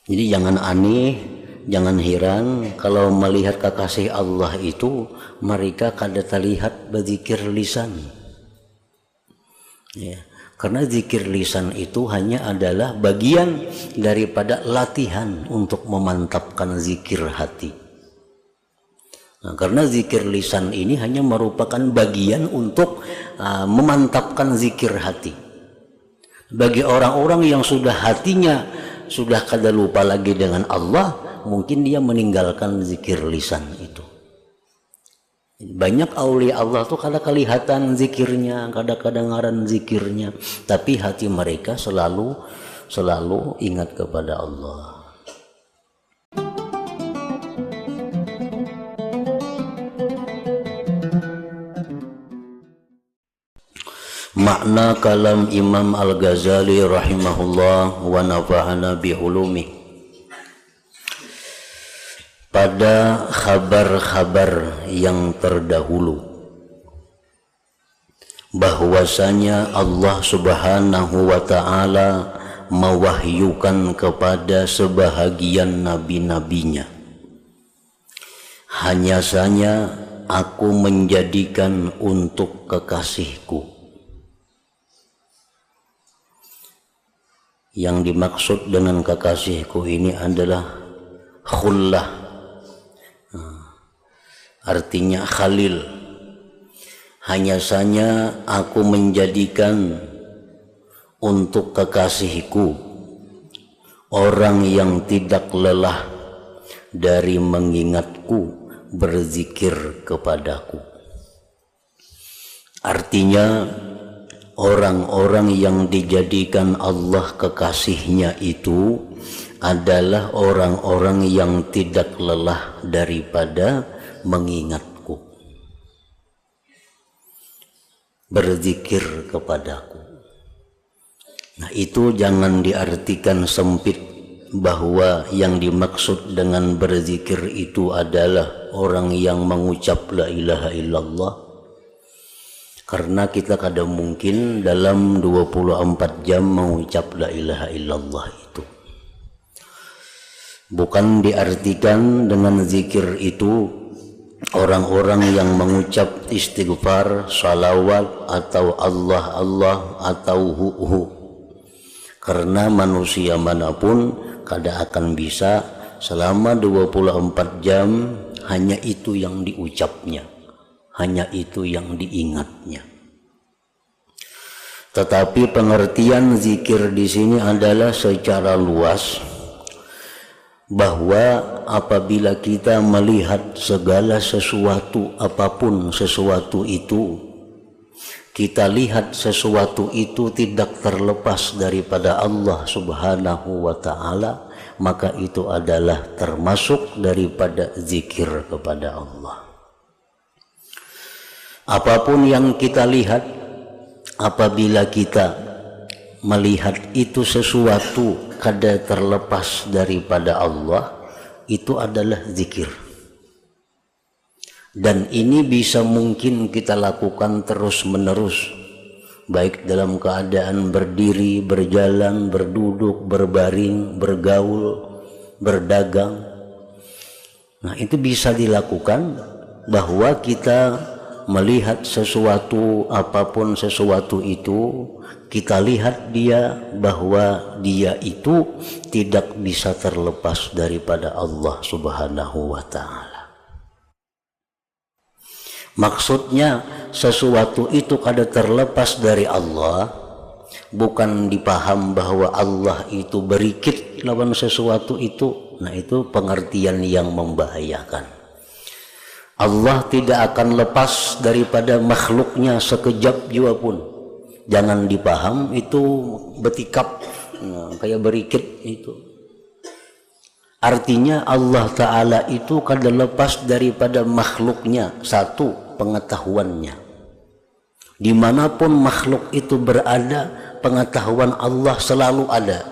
Jadi jangan aneh, jangan heran kalau melihat kekasih Allah itu mereka kada terlihat berzikir lisan. Ya, karena zikir lisan itu hanya adalah bagian daripada latihan untuk memantapkan zikir hati. Nah, karena zikir lisan ini hanya merupakan bagian untuk memantapkan zikir hati. Bagi orang-orang yang sudah hatinya sudah kada lupa lagi dengan Allah, mungkin dia meninggalkan zikir lisan itu. Banyak aulia Allah tuh kada kelihatan zikirnya, kada kedengaran zikirnya, tapi hati mereka selalu ingat kepada Allah. Makna kalam Imam Al-Ghazali rahimahullah wa nafa'ana bi ulumih. Pada khabar-khabar yang terdahulu bahwasanya Allah Subhanahu wa taala mewahyukan kepada sebahagian nabi-nabinya, hanya saja aku menjadikan untuk kekasihku. Yang dimaksud dengan kekasihku ini adalah khullah, artinya khalil. Hanya saja aku menjadikan untuk kekasihku orang yang tidak lelah dari mengingatku, berzikir kepadaku. Artinya orang-orang yang dijadikan Allah kekasihnya itu adalah orang-orang yang tidak lelah daripada mengingatku, berzikir kepadaku. Nah, itu jangan diartikan sempit bahwa yang dimaksud dengan berzikir itu adalah orang yang mengucap la ilaha illallah. Karena kita kada mungkin dalam 24 jam mengucap la ilaha illallah itu. Bukan diartikan dengan zikir itu orang-orang yang mengucap istighfar, salawat, atau Allah Allah atau hu. Karena manusia manapun kada akan bisa selama 24 jam hanya itu yang diucapnya, hanya itu yang diingatnya. Tetapi pengertian zikir di sini adalah secara luas, bahwa apabila kita melihat segala sesuatu, apapun sesuatu itu, kita lihat sesuatu itu tidak terlepas daripada Allah Subhanahu wa ta'ala, maka itu adalah termasuk daripada zikir kepada Allah. Apapun yang kita lihat, apabila kita melihat itu sesuatu kada terlepas daripada Allah, itu adalah zikir. Dan ini bisa mungkin kita lakukan terus menerus, baik dalam keadaan berdiri, berjalan, berduduk, berbaring, bergaul, berdagang. Nah, itu bisa dilakukan bahwa kita melihat sesuatu, apapun sesuatu itu, kita lihat dia bahwa dia itu tidak bisa terlepas daripada Allah Subhanahu wa ta'ala. Maksudnya sesuatu itu kada terlepas dari Allah, bukan dipaham bahwa Allah itu berikit lawan sesuatu itu. Nah, itu pengertian yang membahayakan. Allah tidak akan lepas daripada makhluknya sekejap jua pun. Jangan dipaham itu betikap, kayak berikit itu. Artinya Allah Ta'ala itu kada lepas daripada makhluknya, satu, pengetahuannya. Dimanapun makhluk itu berada, pengetahuan Allah selalu ada.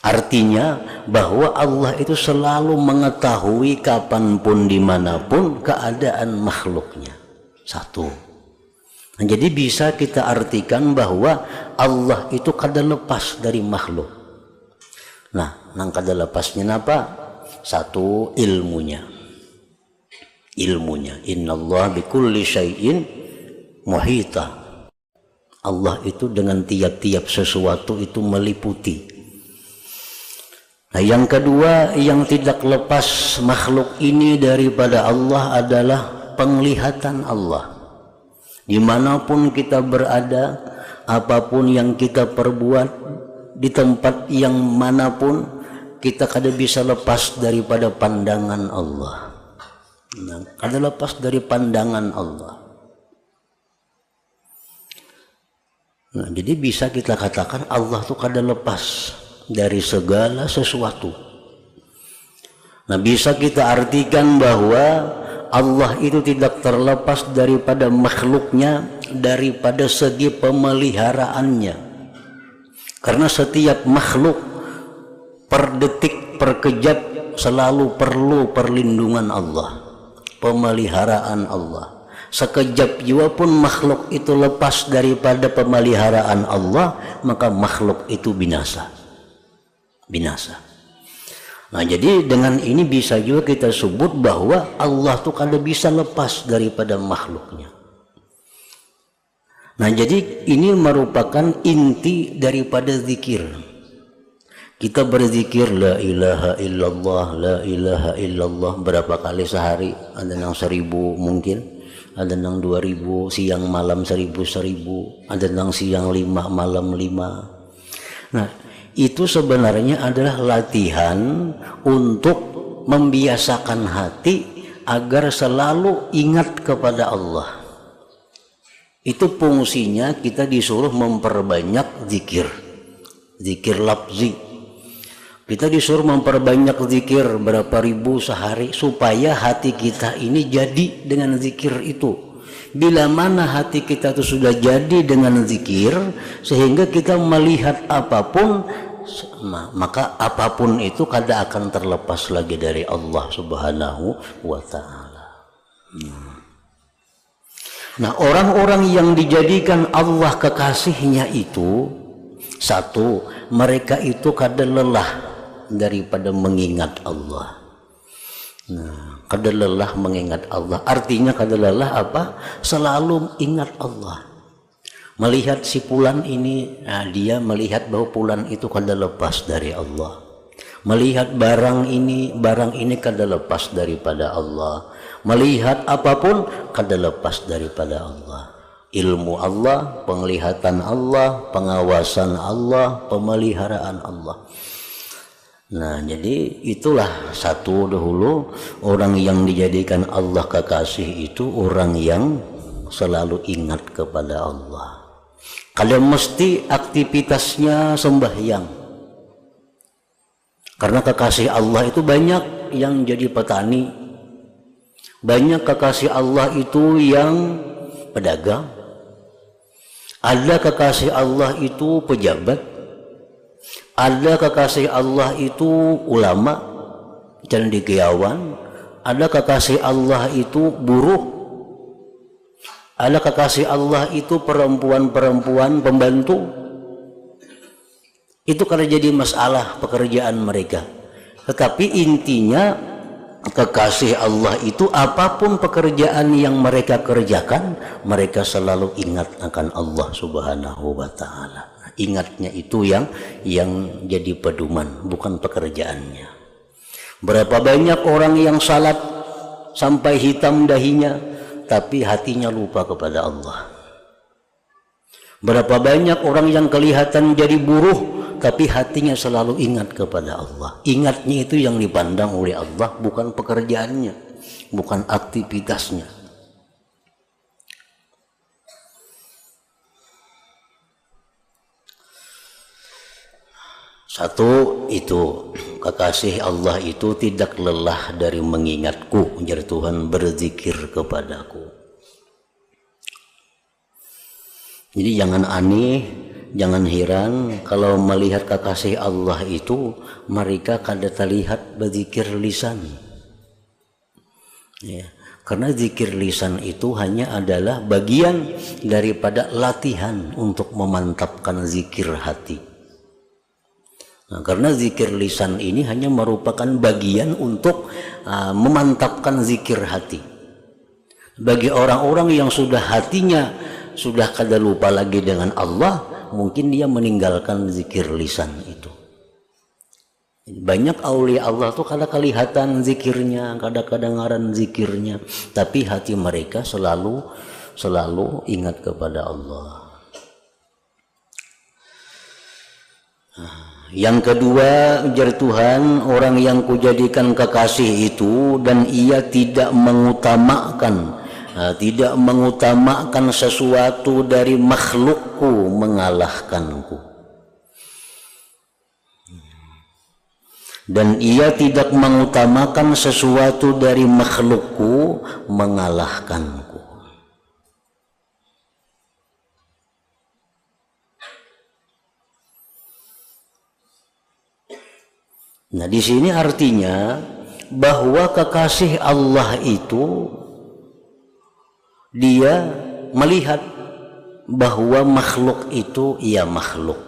Artinya bahwa Allah itu selalu mengetahui kapanpun, dimanapun keadaan makhluknya. Satu. Nah, jadi bisa kita artikan bahwa Allah itu kada lepas dari makhluk. Nah, nang kada lepasnya napa? Satu, ilmunya. Innallaha bikulli syai'in muhita. Allah itu dengan tiap-tiap sesuatu itu meliputi. Nah, yang kedua yang tidak lepas makhluk ini daripada Allah adalah penglihatan Allah. Dimanapun kita berada, apapun yang kita perbuat, di tempat yang manapun, kita kada bisa lepas daripada pandangan Allah. Nah, kada lepas dari pandangan Allah. Nah, jadi bisa kita katakan Allah tuh kada lepas dari segala sesuatu. Nah, bisa kita artikan bahwa Allah itu tidak terlepas daripada makhluknya, daripada segi pemeliharaannya. Karena setiap makhluk per detik, per kejap selalu perlu perlindungan Allah, pemeliharaan Allah. Sekejap jua pun makhluk itu lepas daripada pemeliharaan Allah, maka makhluk itu binasa. Nah, jadi dengan ini bisa juga kita sebut bahwa Allah tuh kada bisa lepas daripada makhluknya. Nah, jadi ini merupakan inti daripada zikir. Kita berzikir la ilaha illallah, la ilaha illallah berapa kali sehari? Ada yang 1000 mungkin, ada yang 2000, siang malam 1000, ada yang siang 5, malam 5. Nah, itu sebenarnya adalah latihan untuk membiasakan hati agar selalu ingat kepada Allah. Itu fungsinya kita disuruh memperbanyak zikir lafzi. Kita disuruh memperbanyak zikir berapa ribu sehari supaya hati kita ini jadi dengan zikir itu. Bila mana hati kita itu sudah jadi dengan zikir, sehingga kita melihat apapun, maka apapun itu kada akan terlepas lagi dari Allah Subhanahu wa ta'ala. Nah, orang-orang yang dijadikan Allah kekasihnya itu, satu, mereka itu kada lelah daripada mengingat Allah. Nah, kada lelah mengingat Allah. Artinya kada lelah apa? Selalu ingat Allah. Melihat si fulan ini, nah dia melihat bahwa fulan itu kada lepas dari Allah. Melihat barang ini kada lepas daripada Allah. Melihat apapun kada lepas daripada Allah. Ilmu Allah, penglihatan Allah, pengawasan Allah, pemeliharaan Allah. Nah, jadi itulah satu dahulu orang yang dijadikan Allah kekasih itu orang yang selalu ingat kepada Allah. Kalau mesti aktivitasnya sembahyang. Karena kekasih Allah itu banyak yang jadi petani. Banyak kekasih Allah itu yang pedagang. Ada kekasih Allah itu pejabat. Ada kekasih Allah itu ulama, cendekiawan. Ada kekasih Allah itu buruh. Ada kekasih Allah itu perempuan-perempuan pembantu. Itu karena jadi masalah pekerjaan mereka. Tetapi intinya kekasih Allah itu apapun pekerjaan yang mereka kerjakan, mereka selalu ingat akan Allah Subhanahu wa ta'ala. Ingatnya itu yang jadi pedoman, bukan pekerjaannya. Berapa banyak orang yang salat sampai hitam dahinya, tapi hatinya lupa kepada Allah. Berapa banyak orang yang kelihatan jadi buruh, tapi hatinya selalu ingat kepada Allah. Ingatnya itu yang dipandang oleh Allah, bukan pekerjaannya, bukan aktivitasnya. Satu itu, kekasih Allah itu tidak lelah dari mengingatku, ujar Tuhan, berzikir kepadaku. Jadi jangan aneh, jangan heran kalau melihat kekasih Allah itu mereka kada terlihat berzikir lisan. Ya, karena zikir lisan itu hanya adalah bagian daripada latihan untuk memantapkan zikir hati. Nah, karena zikir lisan ini hanya merupakan bagian untuk memantapkan zikir hati. Bagi orang-orang yang sudah hatinya sudah kada lupa lagi dengan Allah, mungkin dia meninggalkan zikir lisan itu. Banyak aulia Allah tuh kada kelihatan zikirnya, kada kedengaran zikirnya, tapi hati mereka selalu ingat kepada Allah. Yang kedua, ujar Tuhan, orang yang kujadikan kekasih itu dan ia tidak mengutamakan sesuatu dari makhlukku mengalahkanku. Dan ia tidak mengutamakan sesuatu dari makhlukku mengalahkanku. Nah, di sini artinya bahwa kekasih Allah itu dia melihat bahwa makhluk itu ia makhluk,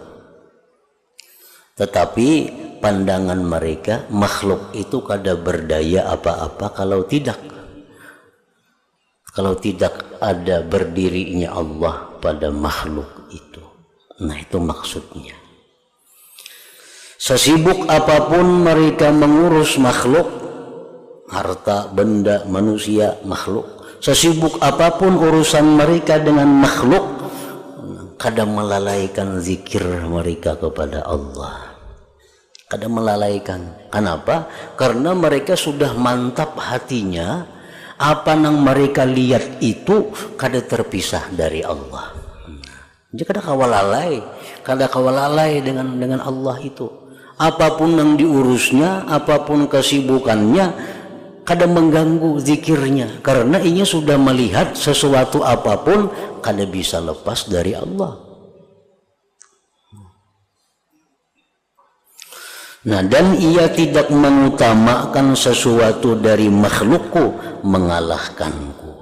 tetapi pandangan mereka makhluk itu kada berdaya apa-apa kalau tidak ada berdirinya Allah pada makhluk itu. Nah, itu maksudnya. Sesibuk apapun mereka mengurus makhluk, harta, benda, manusia, makhluk, sesibuk apapun urusan mereka dengan makhluk, kadang melalaikan zikir mereka kepada Allah. Kadang melalaikan. Kenapa? Karena mereka sudah mantap hatinya, apa yang mereka lihat itu kada terpisah dari Allah. Jadi kada kawalalai dengan Allah itu. Apapun yang diurusnya, apapun kesibukannya, kadang mengganggu zikirnya, karena ia sudah melihat sesuatu apapun kada bisa lepas dari Allah. Nah, dan ia tidak mengutamakan sesuatu dari makhlukku mengalahkanku.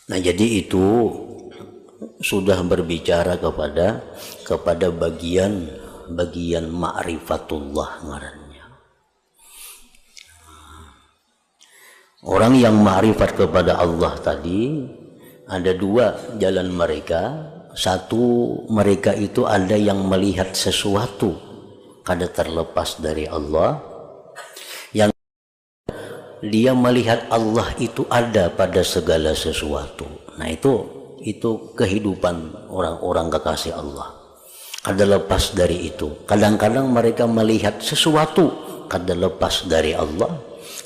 Nah, jadi itu sudah berbicara kepada bagian ma'rifatullah ngarannya. Orang yang ma'rifat kepada Allah tadi ada dua jalan mereka. Satu, mereka itu ada yang melihat sesuatu kada terlepas dari Allah. Yang dia melihat Allah itu ada pada segala sesuatu. Nah, itu kehidupan orang-orang kekasih Allah. Kada lepas dari itu. Kadang-kadang mereka melihat sesuatu kada lepas dari Allah.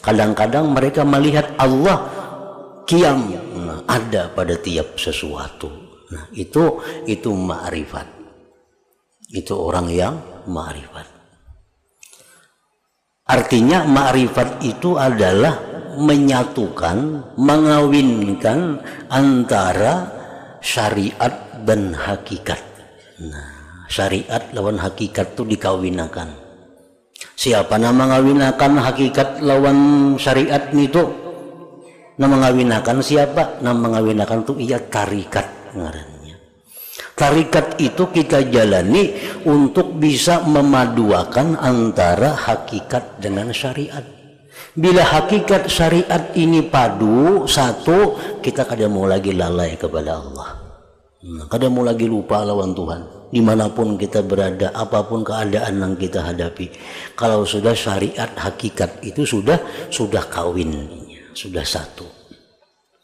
Kadang-kadang mereka melihat Allah qiyam, ada pada tiap sesuatu. Nah, itu ma'rifat. Itu orang yang ma'rifat. Artinya ma'rifat itu adalah menyatukan, mengawinkan antara syariat dan hakikat. Nah, syariat lawan hakikat itu dikawinakan. Siapa nama mengawinakan hakikat lawan syariat itu? Nama mengawinakan siapa? Nama mengawinakan itu ia tarikat ngarannya. Tarikat itu kita jalani untuk bisa memaduakan antara hakikat dengan syariat. Bila hakikat syariat ini padu satu, kita kada mau lagi lalai kepada Allah. Kada mau lagi lupa lawan Tuhan. Dimanapun kita berada, apapun keadaan yang kita hadapi, kalau sudah syariat hakikat itu sudah kawin, sudah satu.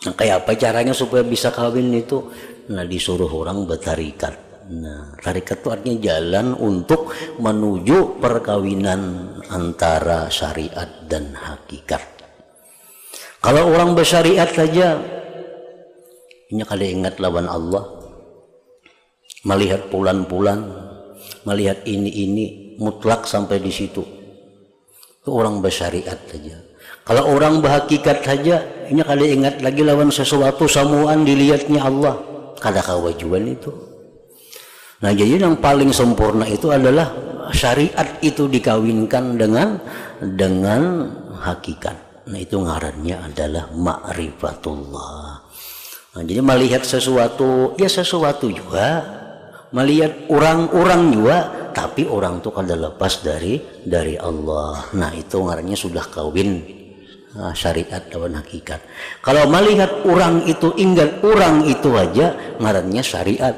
Nah, kayak apa caranya supaya bisa kawin itu? Nah, disuruh orang bertarikat. Nah, tarikat itu artinya jalan untuk menuju perkawinan antara syariat dan hakikat. Kalau orang bersyariat saja, ini kada ingat lawan Allah, melihat bulan-bulan, melihat ini mutlak sampai di situ. Itu orang bersyariat saja. Kalau orang berhakikat saja, ini kada ingat lagi lawan sesuatu samuan dilihatnya Allah. Kada kawajuan itu. Nah, jadi yang paling sempurna itu adalah syariat itu dikawinkan dengan hakikat. Nah, itu ngarannya adalah ma'rifatullah. Nah, jadi melihat sesuatu, ya sesuatu juga melihat orang-orang juga, tapi orang itu kada lepas dari Allah. Nah itu ngarannya sudah kawin syariat lawan hakikat. Kalau melihat orang itu, ingat orang itu aja, ngarannya syariat.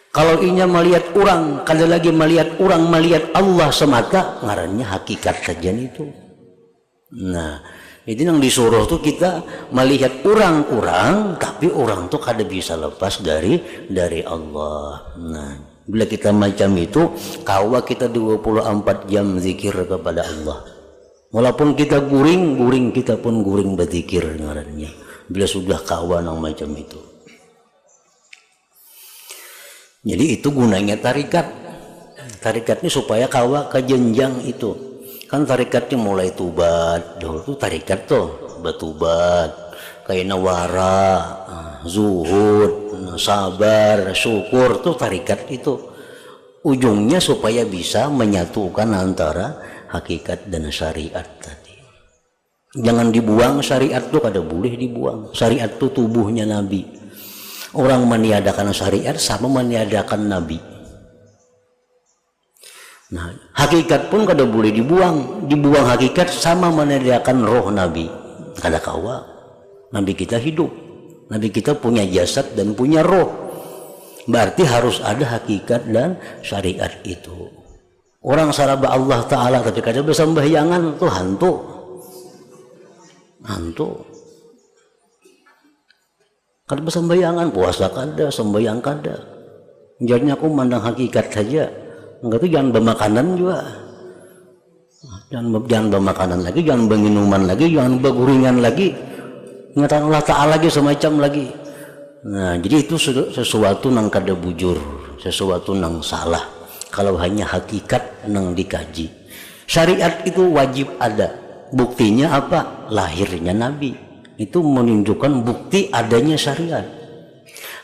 Kalau inya melihat orang, kada lagi melihat orang, melihat Allah semata, ngarannya hakikat saja itu. Nah, itu yang disuruh tuh kita melihat orang-orang, tapi orang tuh kada bisa lepas dari Allah. Nah, bila kita macam itu, kawa kita 24 jam zikir kepada Allah. Walaupun kita guring kita pun guring berzikir ngarannya. Bila sudah kawa nang macam itu. Jadi itu gunanya tarikat. Tarikat ini supaya kawa ke jenjang itu. Kan tarikatnya mulai tubat, dulu tuh tarikat tuh batubat, kayak nawara, zuhud, sabar, syukur tuh tarikat itu. Ujungnya supaya bisa menyatukan antara hakikat dan syariat tadi. Jangan dibuang syariat tuh, kada boleh dibuang. Syariat tuh tubuhnya Nabi. Orang meniadakan syariat sama meniadakan Nabi. Nah, hakikat pun kada boleh dibuang. Dibuang hakikat sama meniadakan roh Nabi. Kada kawa. Nabi kita hidup. Nabi kita punya jasad dan punya roh. Berarti harus ada hakikat dan syariat itu. Orang saraba Allah Ta'ala tapi kada bersembayangan tuh hantu. Hantu. Kada bersembayangan, puasa kada, sembayang kada. Jadinya aku mandang hakikat saja. Enggak tuh jangan bermakanan juga. Jangan bermakanan lagi, jangan berminuman lagi, jangan berguringan lagi. Ingatan Allah Ta'ala lagi semacam lagi. Nah, jadi itu sesuatu nang kada bujur, sesuatu nang salah. Kalau hanya hakikat nang dikaji. Syariat itu wajib ada. Buktinya apa? Lahirnya Nabi. Itu menunjukkan bukti adanya syariat.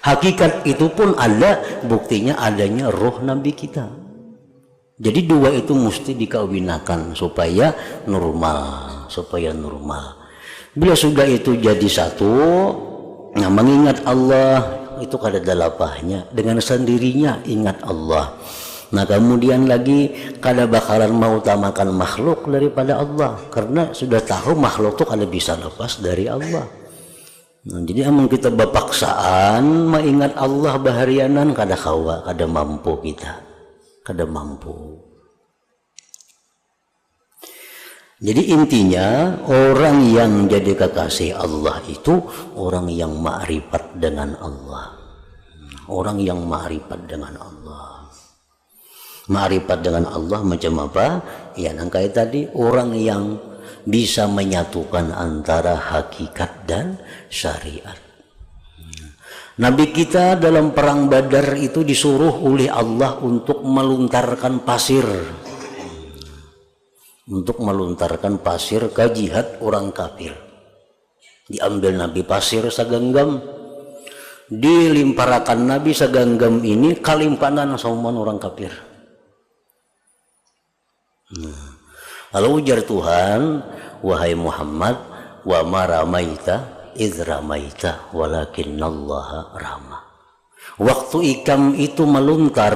Hakikat itu pun ada, buktinya adanya roh Nabi kita. Jadi dua itu mesti dikawinakan supaya normal, Bila sudah itu jadi satu, nah mengingat Allah itu kada ada lapahnya. Dengan sendirinya ingat Allah. Nah kemudian lagi kada bakalan mau utamakan makhluk daripada Allah, karena sudah tahu makhluk itu kada bisa lepas dari Allah. Nah, jadi amun kita bapaksaan mengingat Allah baharianan kada kawa, kada mampu kita, kada mampu. Jadi intinya orang yang jadi kekasih Allah itu orang yang ma'rifat dengan Allah, orang yang ma'rifat dengan Allah. Ma'rifat dengan Allah macam apa? Ya nang kayak tadi, orang yang bisa menyatukan antara hakikat dan syariat. Nabi kita dalam perang Badar itu disuruh oleh Allah untuk meluntarkan pasir. Untuk meluntarkan pasir ke jihad orang kafir. Diambil Nabi pasir segenggam, dilimparakan Nabi segenggam ini kalimpanan sama orang kafir. Lalu ujar Tuhan, wahai Muhammad, wa ma ramaita idz ramaita walakinallaha rama. Waktu ikam itu meluntar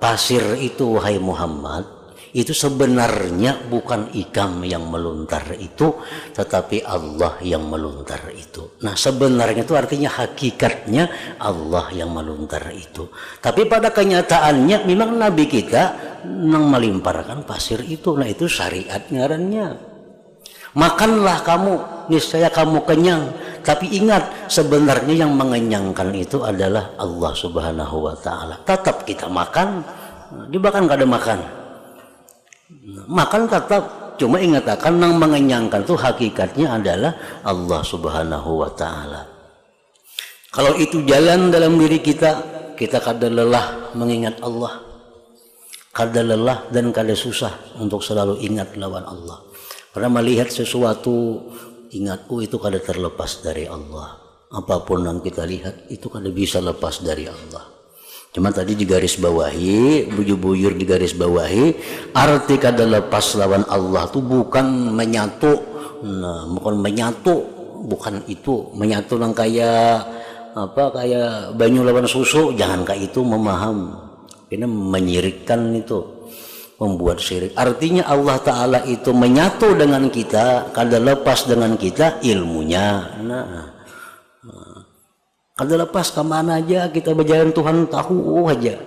pasir itu, wahai Muhammad, itu sebenarnya bukan ikam yang meluntar itu, tetapi Allah yang meluntar itu. Nah sebenarnya itu artinya hakikatnya Allah yang meluntar itu. Tapi pada kenyataannya memang Nabi kita nang melimparkan pasir itu. Nah itu syariat ngarannya. Makanlah kamu, niscaya kamu kenyang. Tapi ingat, sebenarnya yang mengenyangkan itu adalah Allah Subhanahu wa Ta'ala. Tetap kita makan, dia bahkan gak ada makan. Makan tetap, cuma ingat akan yang mengenyangkan itu hakikatnya adalah Allah Subhanahu wa Ta'ala. Kalau itu jalan dalam diri kita, kita kada lelah mengingat Allah, kada lelah dan kada susah untuk selalu ingat lawan Allah. Karena melihat sesuatu, ingat, itu kada terlepas dari Allah. Apapun yang kita lihat itu kada bisa lepas dari Allah. Cuma tadi digaris bawahi, bujur-bujur digaris bawahi, arti kada lepas lawan Allah itu bukan menyatu. Nah, bukan menyatu, bukan itu. Menyatu yang kayak kayak banyu lawan susu, jangan kayak itu memaham. Ini menyirikkan itu, membuat syirik. Artinya Allah Ta'ala itu menyatu dengan kita, kada lepas dengan kita ilmunya. Kada lepas kemana aja kita berjalan Tuhan tahu aja.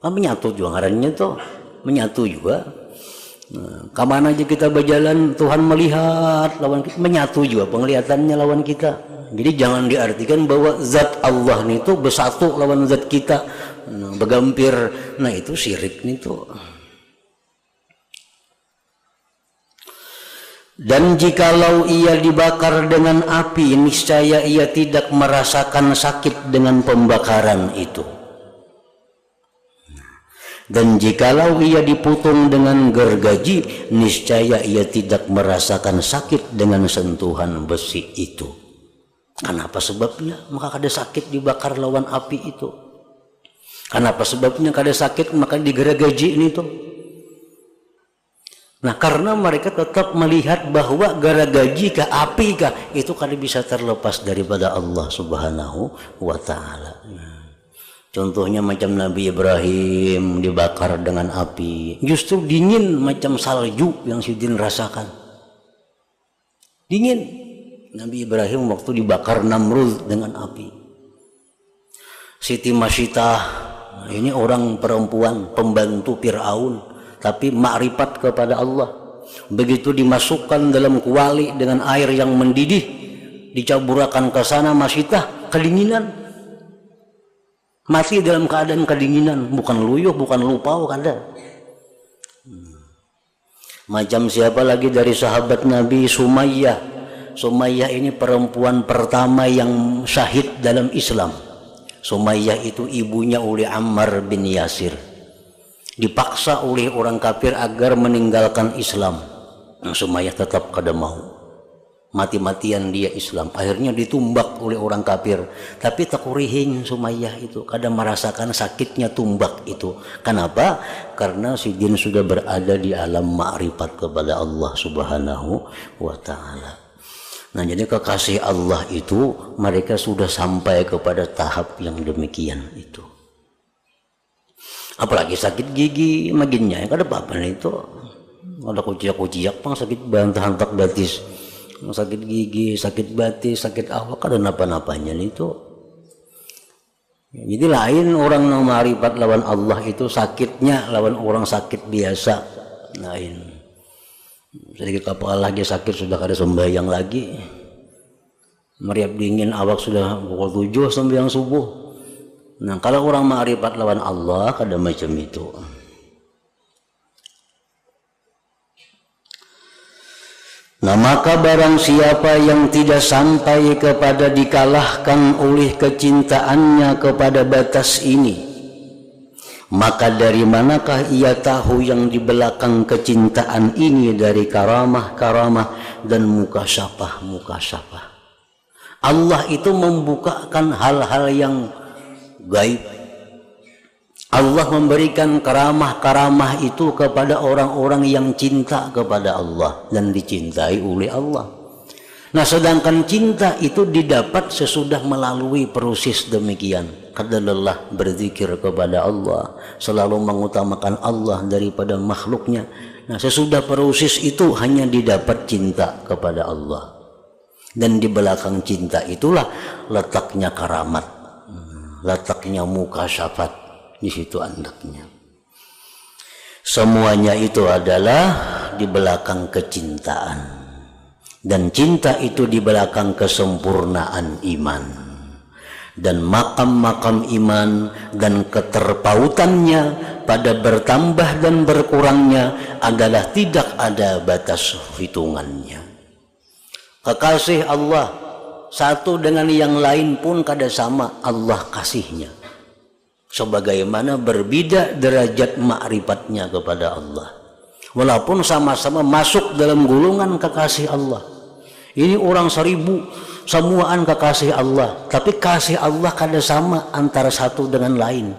Menyatu juga ngarannya tuh, menyatu juga. Kemana aja kita berjalan Tuhan melihat lawan kita, menyatu juga penglihatannya lawan kita. Jadi jangan diartikan bahwa zat Allah itu bersatu lawan zat kita, bergampir. Nah itu syirik itu. Dan jikalau ia dibakar dengan api, niscaya ia tidak merasakan sakit dengan pembakaran itu. Dan jikalau ia diputung dengan gergaji, niscaya ia tidak merasakan sakit dengan sentuhan besi itu. Kenapa sebabnya? Maka kada sakit dibakar lawan api itu. Kenapa sebabnya kada sakit maka digergaji ini tuh? Nah karena mereka tetap melihat bahwa gergaji kah api kah itu kada bisa terlepas daripada Allah Subhanahu wa Ta'ala. Contohnya macam Nabi Ibrahim dibakar dengan api, justru dingin macam salju yang Sidin rasakan. Dingin. Nabi Ibrahim waktu dibakar Namrud dengan api. Siti Masyitah, ini orang perempuan pembantu Fir'aun, tapi makrifat kepada Allah. Begitu dimasukkan dalam kuali dengan air yang mendidih, dicaburakan ke sana Masyitah, kedinginan. Mati dalam keadaan kedinginan, bukan luyuh, bukan lupau, kada. Macam siapa lagi dari sahabat Nabi, Sumayyah. Sumayyah ini perempuan pertama yang syahid dalam Islam. Sumayyah itu ibunya oleh Ammar bin Yasir. Dipaksa oleh orang kafir agar meninggalkan Islam. Sumayyah tetap kada mau. Mati-matian dia Islam. Akhirnya ditumbak oleh orang kafir. Tapi takurihing Sumayyah itu kada merasakan sakitnya tumbak itu. Kenapa? Karena si jin sudah berada di alam ma'rifat kepada Allah Subhanahu wa Ta'ala. Nah jadi kekasih Allah itu mereka sudah sampai kepada tahap yang demikian itu. Apalagi sakit gigi maginnya kada apa-apa itu. Ada kuciak-kuciak pang sakit bantahan tak batis. Sakit gigi, sakit batis, sakit awak kada napa-napanya itu. Jadi lain orang yang ma'rifat lawan Allah itu sakitnya lawan orang sakit biasa. Lain. Sedikit kepala lagi sakit sudah kada sembahyang lagi, meriap dingin awak sudah pukul 7 sembahyang subuh. Nah kalau orang ma'rifat lawan Allah kada macam itu. Nah maka barang siapa yang tidak sampai kepada dikalahkan oleh kecintaannya kepada batas ini, maka dari manakah ia tahu yang di belakang kecintaan ini dari karamah-karamah dan mukasyafah-mukasyafah. Allah itu membukakan hal-hal yang gaib. Allah memberikan karamah-karamah itu kepada orang-orang yang cinta kepada Allah dan dicintai oleh Allah. Nah sedangkan cinta itu didapat sesudah melalui proses demikian. Kada lelah berzikir kepada Allah, selalu mengutamakan Allah daripada makhluknya. Nah sesudah proses itu hanya didapat cinta kepada Allah. Dan di belakang cinta itulah letaknya karamat, letaknya mukasyafat, di situ andaknya. Semuanya itu adalah di belakang kecintaan. Dan cinta itu di belakang kesempurnaan iman. Dan makam-makam iman dan keterpautannya pada bertambah dan berkurangnya adalah tidak ada batas hitungannya. Kekasih Allah satu dengan yang lain pun kada sama Allah kasihnya. Sebagaimana berbeda derajat ma'rifatnya kepada Allah. Walaupun sama-sama masuk dalam golongan kekasih Allah. Ini orang 1000 semuaan kekasih Allah, tapi kasih Allah kada sama antara satu dengan lain.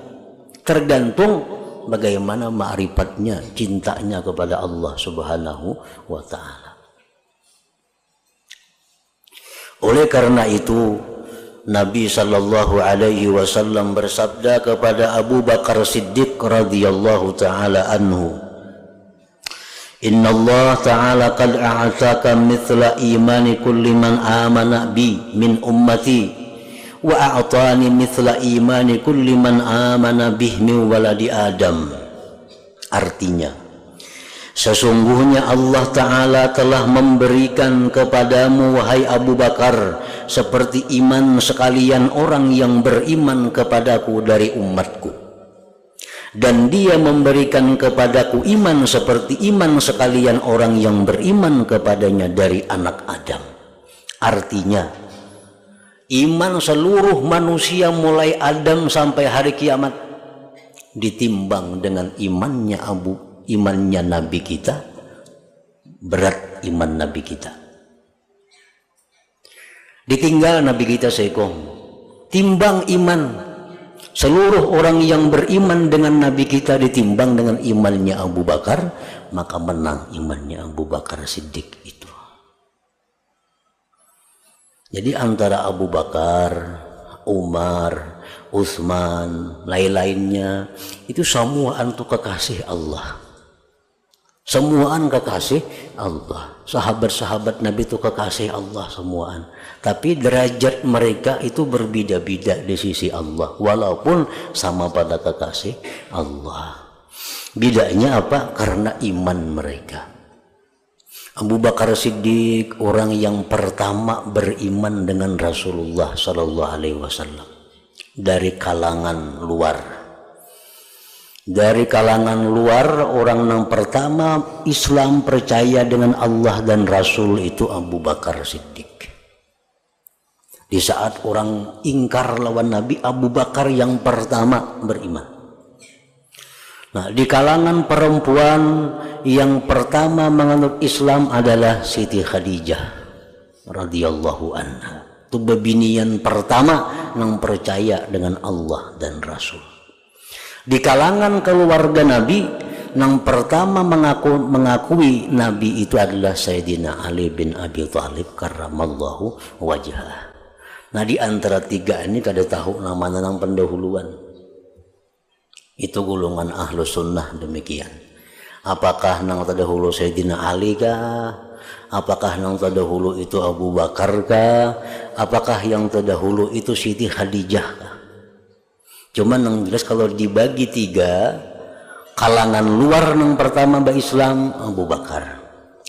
Tergantung bagaimana ma'rifatnya, cintanya kepada Allah Subhanahu wa Ta'ala. Oleh karena itu Nabi sallallahu alaihi wasallam bersabda kepada Abu Bakar Siddiq radhiyallahu taala anhu, "Inna Allah ta'ala qad a'ataka mithla imani kulli man amana bi min ummati wa a'tani mithla imani kulli man amana bih min waladi Adam." Artinya, sesungguhnya Allah Ta'ala telah memberikan kepadamu wahai Abu Bakar seperti iman sekalian orang yang beriman kepadaku dari umatku, dan dia memberikan kepadaku iman seperti iman sekalian orang yang beriman kepadanya dari anak Adam. Artinya, iman seluruh manusia mulai Adam sampai hari kiamat ditimbang dengan imannya Nabi kita, berat iman Nabi kita. Ditinggal Nabi kita sekong, timbang iman seluruh orang yang beriman dengan Nabi kita ditimbang dengan imannya Abu Bakar, maka menang imannya Abu Bakar Siddiq itu. Jadi antara Abu Bakar, Umar, Utsman, lain-lainnya itu semuaan itu kekasih Allah. Semuaan kekasih Allah. Sahabat-sahabat Nabi itu kekasih Allah semuaan. Tapi derajat mereka itu berbeda-beda di sisi Allah, walaupun sama pada kekasih Allah. Bedanya apa? Karena iman mereka. Abu Bakar Siddiq orang yang pertama beriman dengan Rasulullah Sallallahu Alaihi Wasallam dari kalangan luar. Dari kalangan luar, orang yang pertama Islam percaya dengan Allah dan Rasul itu Abu Bakar Siddiq. Di saat orang ingkar lawan Nabi, Abu Bakar yang pertama beriman. Nah, di kalangan perempuan yang pertama menganut Islam adalah Siti Khadijah radhiyallahu anha. Itu bebinian pertama yang percaya dengan Allah dan Rasul. Di kalangan keluarga Nabi, yang pertama mengakui Nabi itu adalah Sayyidina Ali bin Abi Thalib karramallahu wajhah. Nah, di antara tiga ini kada tahu namanya nang pendahuluan. Itu golongan ahlu sunnah demikian. Apakah nang terdahulu Sayyidina Ali kah? Apakah yang terdahulu itu Abu Bakar kah? Apakah yang terdahulu itu Siti Khadijah kah? Cuman yang jelas kalau dibagi tiga, kalangan luar yang pertama Islam Abu Bakar,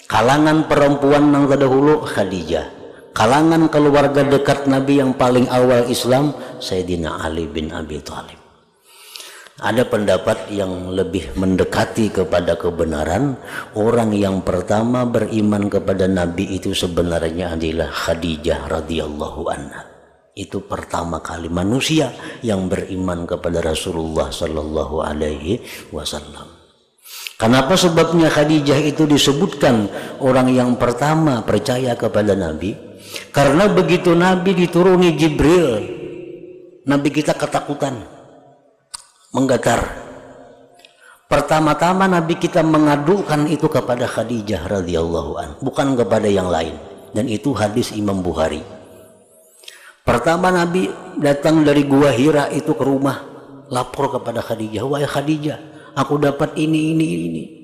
kalangan perempuan yang terdahulu Khadijah, kalangan keluarga dekat Nabi yang paling awal Islam Sayyidina Ali bin Abi Thalib. Ada pendapat yang lebih mendekati kepada kebenaran, orang yang pertama beriman kepada Nabi itu sebenarnya adalah Khadijah radhiyallahu anha. Itu pertama kali manusia yang beriman kepada Rasulullah sallallahu alaihi wasallam. Kenapa sebabnya Khadijah itu disebutkan orang yang pertama percaya kepada Nabi? Karena begitu Nabi dituruni Jibril, Nabi kita ketakutan, menggetar. Pertama-tama Nabi kita mengadukan itu kepada Khadijah radhiyallahu anha, bukan kepada yang lain. Dan itu hadis Imam Bukhari. Pertama Nabi datang dari Gua Hira itu ke rumah, lapor kepada Khadijah, "Wahai Khadijah, aku dapat ini."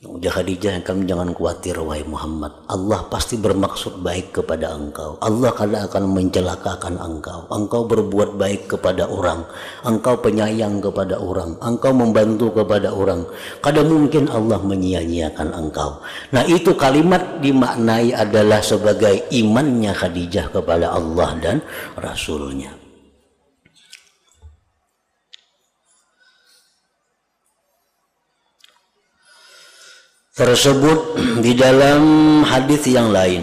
Udah Khadijah, kamu jangan khawatir wahai Muhammad, Allah pasti bermaksud baik kepada engkau. Allah kada akan mencelakakan engkau. Engkau berbuat baik kepada orang, engkau penyayang kepada orang, engkau membantu kepada orang. Kada mungkin Allah menyia-nyiakan engkau. Nah, itu kalimat dimaknai adalah sebagai imannya Khadijah kepada Allah dan Rasulnya. Tersebut di dalam hadis yang lain,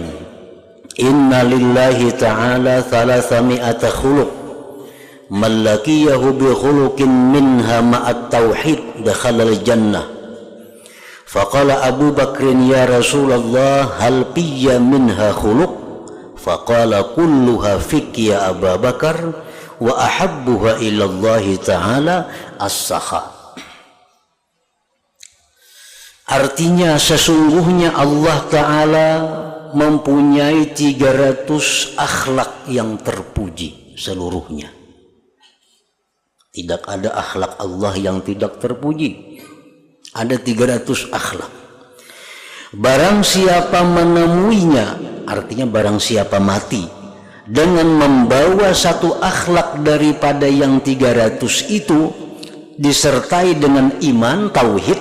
inna lillahi ta'ala thalathami'ata khuluq man laqiyahu bi khuluqin minha ma'at tauhid dakhala al-jannah. Faqala Abu Bakrin ya Rasulullah hal piyya minha khuluq? Faqala kulluha fik ya Abu Bakar wa ahabbuha ila Allah ta'ala as-sakha. Artinya sesungguhnya Allah Ta'ala mempunyai 300 akhlak yang terpuji. seluruhnya. Tidak ada akhlak Allah yang tidak terpuji. Ada 300 akhlak. Barang siapa menemuinya, artinya barang siapa mati dengan membawa satu akhlak daripada yang 300 itu disertai dengan iman, tauhid,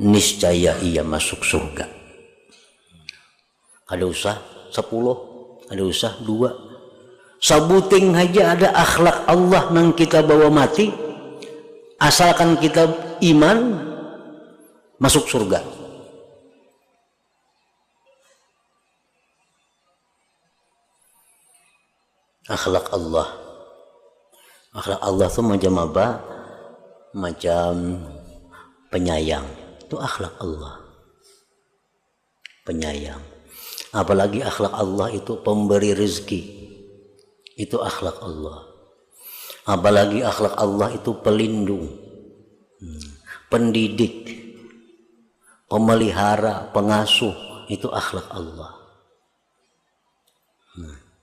niscaya ia masuk surga. Ada usah 10, ada usah 2. Sabuting aja ada akhlak Allah nang kita bawa mati, asalkan kita iman, masuk surga. Akhlak Allah itu macam apa? Macam penyayang. Itu akhlak Allah, penyayang. Apalagi akhlak Allah itu pemberi rezeki. Itu akhlak Allah. Apalagi akhlak Allah itu pelindung, pendidik, pemelihara, pengasuh. Itu akhlak Allah.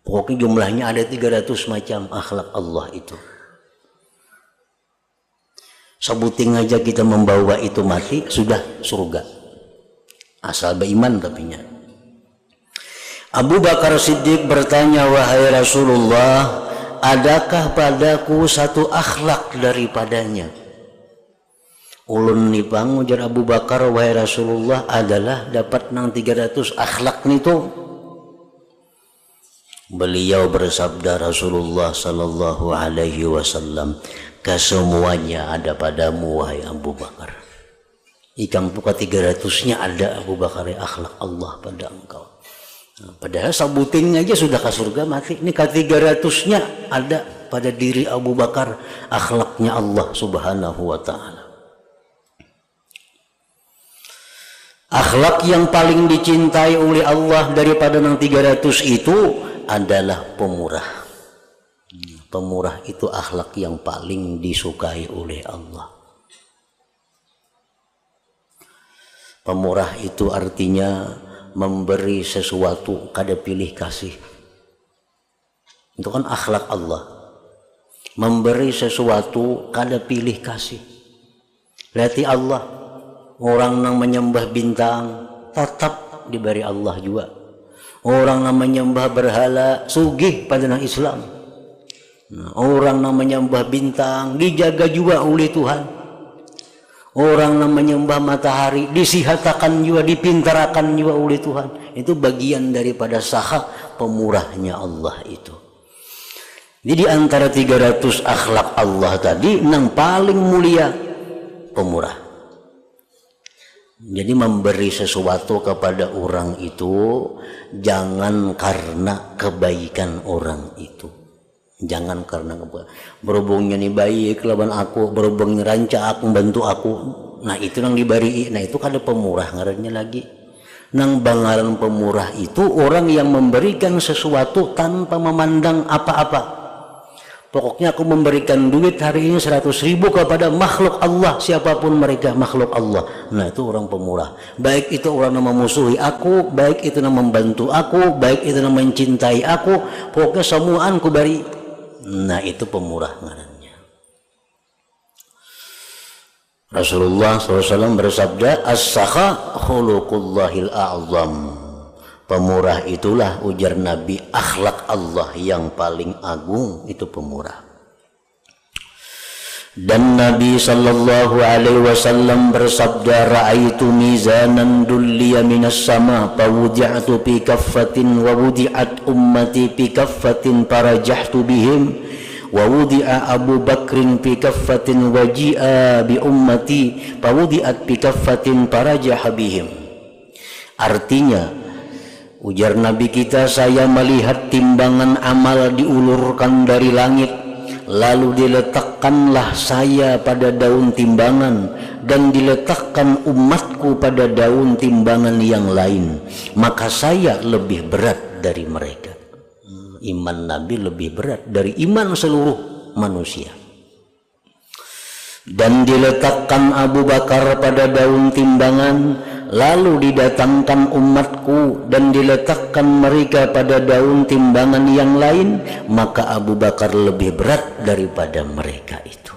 Pokoknya jumlahnya ada 300 macam akhlak Allah itu. Sebuting aja kita membawa itu mati, sudah surga. Asal beriman tapinya. Abu Bakar Siddiq bertanya, wahai Rasulullah, adakah padaku satu akhlak daripadanya? Ulun nipang ujar Abu Bakar, wahai Rasulullah, adalah dapat nang 300 akhlak itu. Beliau bersabda, Rasulullah sallallahu alaihi wasallam, kesemuanya ada padamu wahai Abu Bakar. Ikang puka 300-nya ada Abu Bakar, akhlak Allah pada engkau. Padahal sabuting aja sudah ke surga mati. Ini ke-300-nya ada pada diri Abu Bakar, akhlaknya Allah subhanahu wa ta'ala. Akhlak yang paling dicintai oleh Allah daripada yang 300 itu adalah pemurah. Pemurah itu akhlak yang paling disukai oleh Allah. Pemurah itu artinya memberi sesuatu kada pilih kasih. Itu kan akhlak Allah. Memberi sesuatu kada pilih kasih. Lihat Allah, orang yang menyembah bintang tetap diberi Allah juga. Orang yang menyembah berhala sugih pada nang Islam. Orang yang menyembah bintang dijaga juga oleh Tuhan. Orang yang menyembah matahari disihatakan juga, dipintarakan juga oleh Tuhan. Itu bagian daripada saha pemurahnya Allah itu. Jadi antara 300 akhlak Allah tadi, yang paling mulia pemurah. Jadi memberi sesuatu kepada orang itu jangan karena kebaikan orang itu. Jangan karena berhubungnya nih baik lawan aku, berhubungnya ranca aku, bantu aku. Nah itu nang diberi, nah itu kan ada pemurah ngarannya lagi. Nang bangaran pemurah itu orang yang memberikan sesuatu tanpa memandang apa-apa. Pokoknya aku memberikan duit hari ini 100.000 kepada makhluk Allah, siapapun mereka makhluk Allah. Nah itu orang pemurah. Baik itu orang yang memusuhi aku, baik itu yang membantu aku, baik itu yang mencintai aku, pokoknya semuaan ku beri. Nah itu pemurah ngarannya. Rasulullah SAW bersabda, as-sakha khuluqullahil a'zam. Pemurah itulah ujar Nabi akhlak Allah yang paling agung, itu pemurah. Dan Nabi sallallahu alaihi wasallam bersabda, ra'aitu mizanan dulliya minas sama fawudi'atu fi kaffatin wa wudi'at ummati fi kaffatin farajahtu bihim wa wudi'a Abu Bakrin fi kaffatin wa ji'a bi ummati fawudi'at fi kaffatin farajah bihim. Artinya ujar Nabi kita, saya melihat timbangan amal diulurkan dari langit, lalu diletakkanlah saya pada daun timbangan dan diletakkan umatku pada daun timbangan yang lain, maka saya lebih berat dari mereka. Iman Nabi lebih berat dari iman seluruh manusia. Dan diletakkan Abu Bakar pada daun timbangan, lalu didatangkan umatku dan diletakkan mereka pada daun timbangan yang lain, maka Abu Bakar lebih berat daripada mereka itu.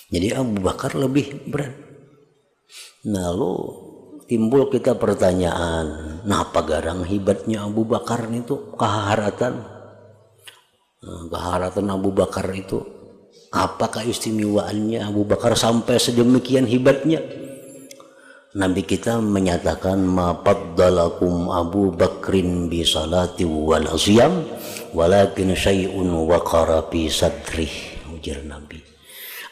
Jadi Abu Bakar lebih berat. Lalu timbul kita pertanyaan, napa garang hebatnya Abu Bakar itu, keharatan Abu Bakar itu, apakah istimewaannya Abu Bakar sampai sedemikian hebatnya? Nabi kita menyatakan, ma faddalakum Abu Bakrin bi salati wal asyam walakin syai'un waqara fi sadrih, ujar Nabi.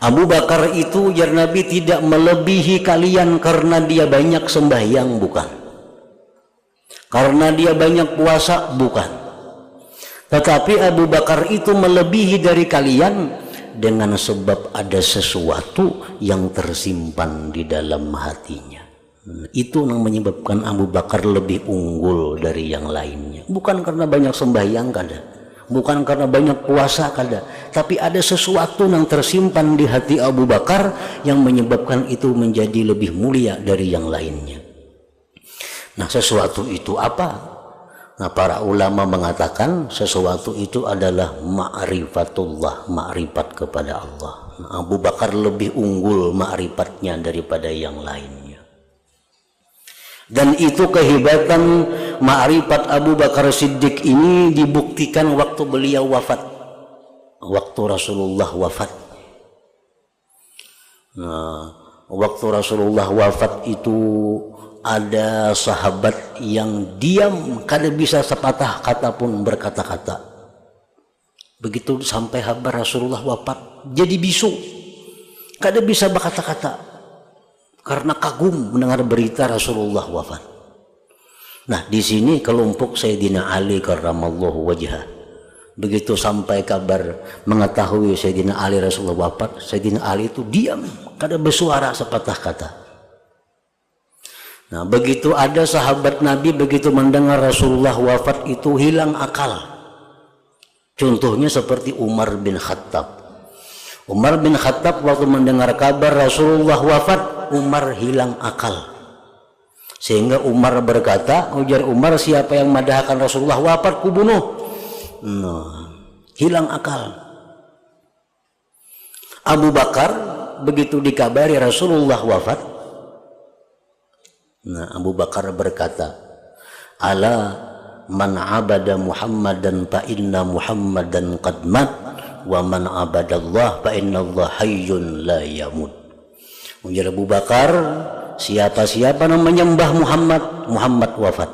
Abu Bakar itu, ujar Nabi, tidak melebihi kalian karena dia banyak sembahyang, bukan. Karena dia banyak puasa, bukan. Tetapi Abu Bakar itu melebihi dari kalian dengan sebab ada sesuatu yang tersimpan di dalam hatinya. Itu yang menyebabkan Abu Bakar lebih unggul dari yang lainnya. Bukan karena banyak sembahyang, kada. Bukan karena banyak puasa, kada. Tapi ada sesuatu yang tersimpan di hati Abu Bakar yang menyebabkan itu menjadi lebih mulia dari yang lainnya. Nah, sesuatu itu apa? Nah, para ulama mengatakan sesuatu itu adalah ma'rifatullah, ma'rifat kepada Allah. Nah, Abu Bakar lebih unggul ma'rifatnya daripada yang lainnya. Dan itu kehebatan ma'rifat Abu Bakar Siddiq ini dibuktikan waktu beliau wafat, waktu Rasulullah wafat. Nah, waktu Rasulullah wafat itu ada sahabat yang diam, kada bisa sepatah kata pun berkata-kata. Begitu sampai kabar Rasulullah wafat, jadi bisu, kada bisa berkata-kata karena kagum mendengar berita Rasulullah wafat. Nah, di sini kelompok Sayyidina Ali karramallahu wajhah, begitu sampai kabar mengetahui Sayyidina Ali Rasulullah wafat, Sayyidina Ali itu diam, kada bersuara sepatah kata. Nah, begitu ada sahabat Nabi begitu mendengar Rasulullah wafat itu hilang akal. Contohnya seperti Umar bin Khattab. Umar bin Khattab waktu mendengar kabar Rasulullah wafat, Umar hilang akal. Sehingga Umar berkata, ujar Umar, siapa yang madahkan Rasulullah wafat, kubunuh. Nah, hilang akal. Abu Bakar begitu dikabari Rasulullah wafat, nah, Abu Bakar berkata, ala man abada Muhammadan fa inna Muhammadan qad mat wa man abadallah fa inna Allah hayyun la yamut. Ujar Abu Bakar, siapa-siapa yang menyembah Muhammad, Muhammad wafat.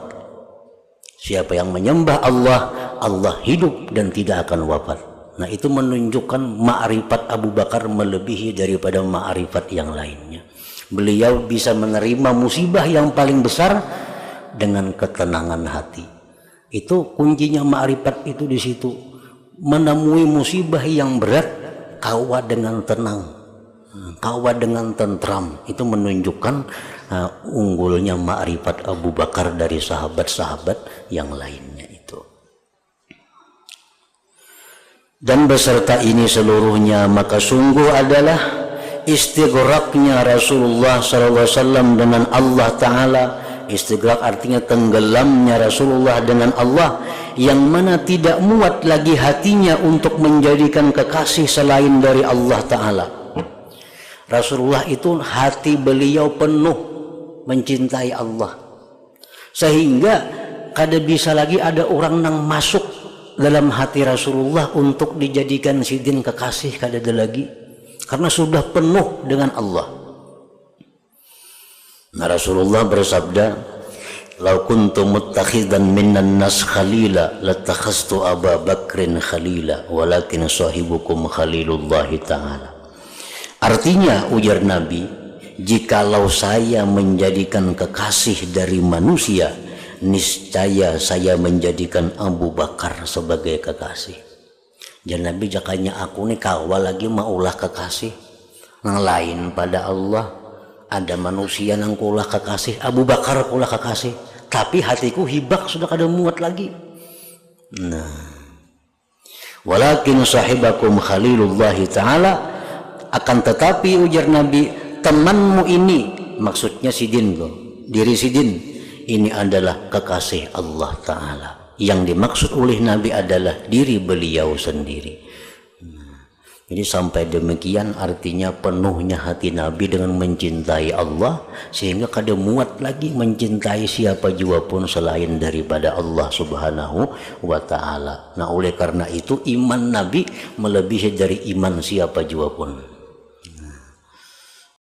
Siapa yang menyembah Allah, Allah hidup dan tidak akan wafat. Nah, itu menunjukkan ma'rifat Abu Bakar melebihi daripada ma'rifat yang lainnya. Beliau bisa menerima musibah yang paling besar dengan ketenangan hati. Itu kuncinya ma'rifat itu di situ. Menemui musibah yang berat, kawa dengan tenang, kawa dengan tentram. Itu menunjukkan unggulnya ma'rifat Abu Bakar dari sahabat-sahabat yang lainnya itu. Dan beserta ini seluruhnya, maka sungguh adalah istighraqnya Rasulullah SAW dengan Allah Ta'ala. Istighraq artinya tenggelamnya Rasulullah dengan Allah, yang mana tidak muat lagi hatinya untuk menjadikan kekasih selain dari Allah Ta'ala. Rasulullah itu hati beliau penuh mencintai Allah, sehingga kada bisa lagi ada orang yang masuk dalam hati Rasulullah untuk dijadikan sidin kekasih, kada ada lagi. Karena sudah penuh dengan Allah. Nah, Rasulullah bersabda, "Lau kuntu muttakhidan minan nas khalila latakhastu Abu Bakrin khalila, walakin sahibukum khalilullah ta'ala." Artinya, ujar Nabi, jikalau saya menjadikan kekasih dari manusia, niscaya saya menjadikan Abu Bakar sebagai kekasih. Dan Nabi jakanya aku nih kawal lagi maulah kekasih yang lain pada Allah. Ada manusia yang kulah kekasih, Abu Bakar kulah kekasih, tapi hatiku hibak sudah kada muat lagi. Nah, walakin sahibakum khalilullah ta'ala, akan tetapi ujar Nabi, temanmu ini, maksudnya Sidin kok, diri Sidin ini adalah kekasih Allah Ta'ala. Yang dimaksud oleh Nabi adalah diri beliau sendiri. Jadi sampai demikian artinya penuhnya hati Nabi dengan mencintai Allah, sehingga kada muat lagi mencintai siapa jua pun selain daripada Allah Subhanahu wa Ta'ala. Nah oleh karena itu iman Nabi melebihi dari iman siapa jua pun.